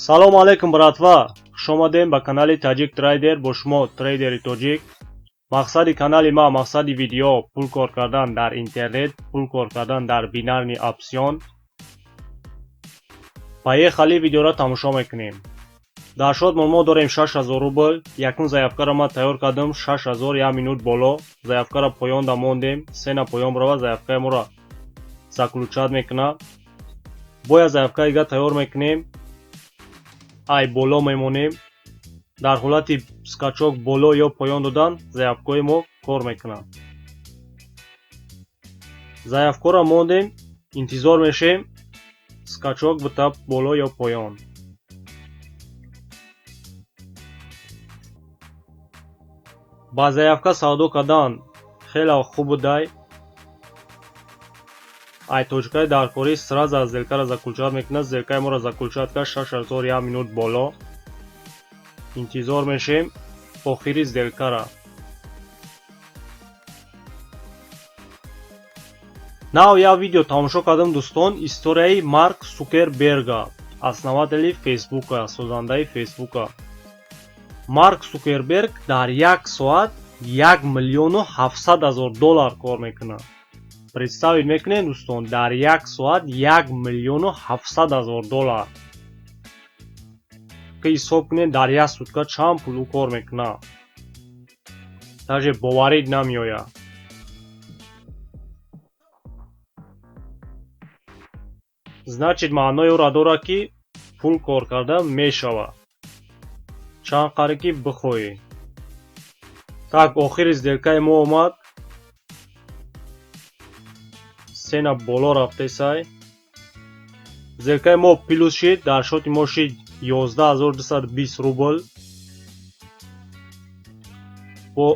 Салом алейкум, братва! Хуш омадем ба канали Таҷик Трейдер бо шумо трейдери тоҷик. Мақсади канали ма, мақсади видео пул кор кардан дар интернет, пул кор кардан дар бинарни опсион. Ба е хали видеоро тамошо мекунем. Дар шодмон мо дорем 6000 рубл. Якун заявкаро ма тайёр кардам 6000 1 минут боло. Заявкаро поён да мондем. Сена поён брава заявкаи моро заключат мекуна. Боя заявкаи дига тайёр мекунем. Ай боло мемонем. Дар ҳолати скачок боло ё поён додан заявкаи мо кор мекунад. Заявкаро мондем, интизор мешем скачок бита боло ё поён. ба заявка савдо кардан хеле хуб будай. Ай точкаи даркорӣ сразу зелкаро закулчат мекунад. Зелкаи моро закулчат кард 6000 1 минут боло. интизор мешем охири зелкара. Нав я видео тамошо кардам дӯстон, историяи Марк Цукерберга, основатели Фейсбука, созандаи Фейсбука. Марк Цукерберг дар 1 соат 1 миллиону 700 000 доллар кор мекунад. Представид мекунед дӯстон, дар 1 соат 1 миллиону 700 000 доллар. Ки ҳисоб кунед дар 1 сутка чанд пулу кор мекунад. Даже боварид намеояд. Значит маънои оро дорад ки пул кор кардан мешавад. Чанд қадр ки бихоҳӣ. Так охири сделкаи мо омад. Сена боло рафта сай. Сделкаи мо плюс шид, дар шоти мо шид 11220 рубл. бо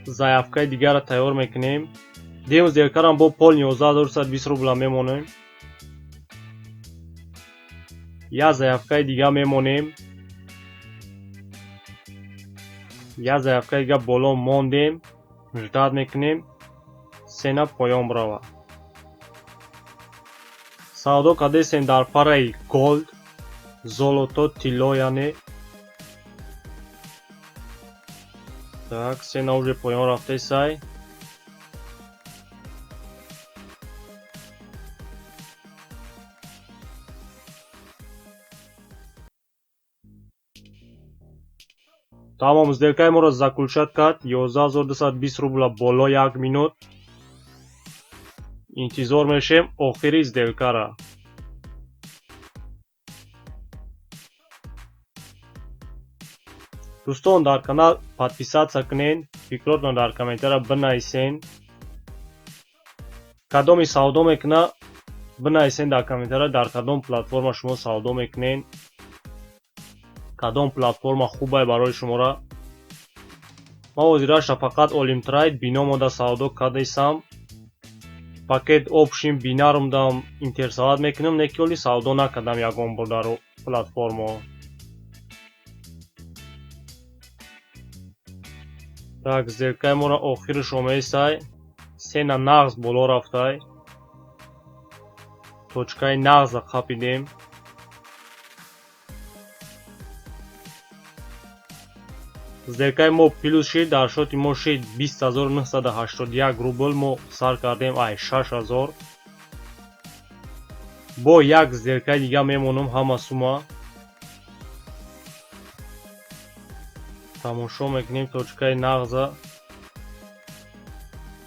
заявкаи дигаро тайёр мекунем. дем сделкаро бо пол 11220 рубл мемонем. я заявкаи дига мемонем. я заявкаи дига боло мондем. ждат мекунем сена поён брава. савдо кардесем дар параи голд, золото, тилло яъне. Так сена уже поён рафта сай. тамом сделкаи моро закулчат кард 11220 рубла боло 1 минут. интизор мешем охири сделкара. дӯстон дар канал подписатсия кунен, фикротно дар комментария бинависен. кадоми савдо мекуна бинависен дар комментария, дар кадом платформа шумо савдо мекунен. кадом платформа хубай барои шумора. ман ҳозираша фақат Олим Трейд биномода савдо кардесам. пакет опшин бинарумдам интересоват мекунам, не ки оли савдо накардам ягон бор дар платформа. так зелкаи моро охириш омесай. сена нағз боло рафтай. точкаи нағза қапидем. сделкаи мо плюс шид, дар шоти мо шид 20981 рубл мо сар кардем. ай 6000. бо як сделкаи дига мемонам ҳама сума. тамошо мекунем точкаи нағза.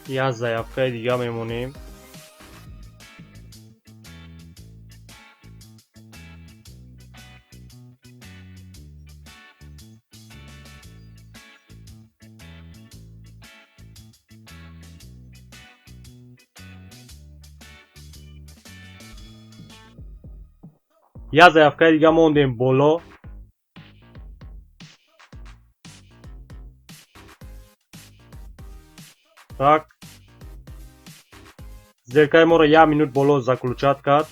я заявкаи дига мемонем. я заявкаи дига мондем боло. так сделкаи моро 1 минут боло заключат кард.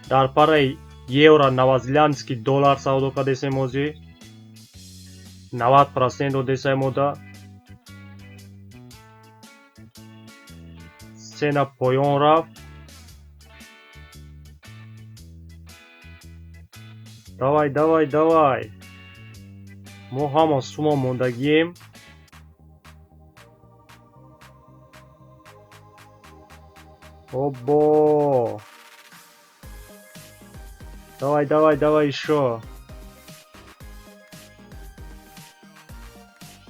дар параи евро новозеландский доллар савдо кардесем ҳозир. 90% одесай мода. сена поён рафт. давай. мо ҳамон сумо мондагием. обо давай ишо.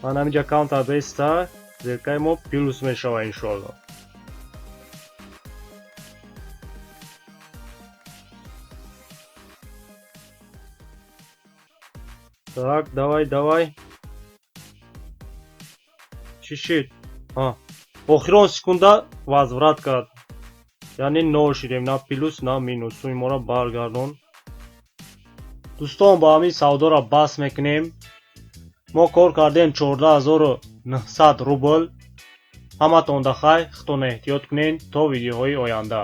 ман ҳаминҷа каунтар беста зеркаи мо плюс мешава иншоалло. так давай чӣ шид? охирон секунда возврат кард, яъне наошидем на плюс на минус. суми моро баргардон. дӯстон ба ҳамин савдоро баҳс мекунем. мо кор кардем 14900 рубл. ҳаматон дахайр, худтон эҳтиёт кунед то видеоҳои оянда.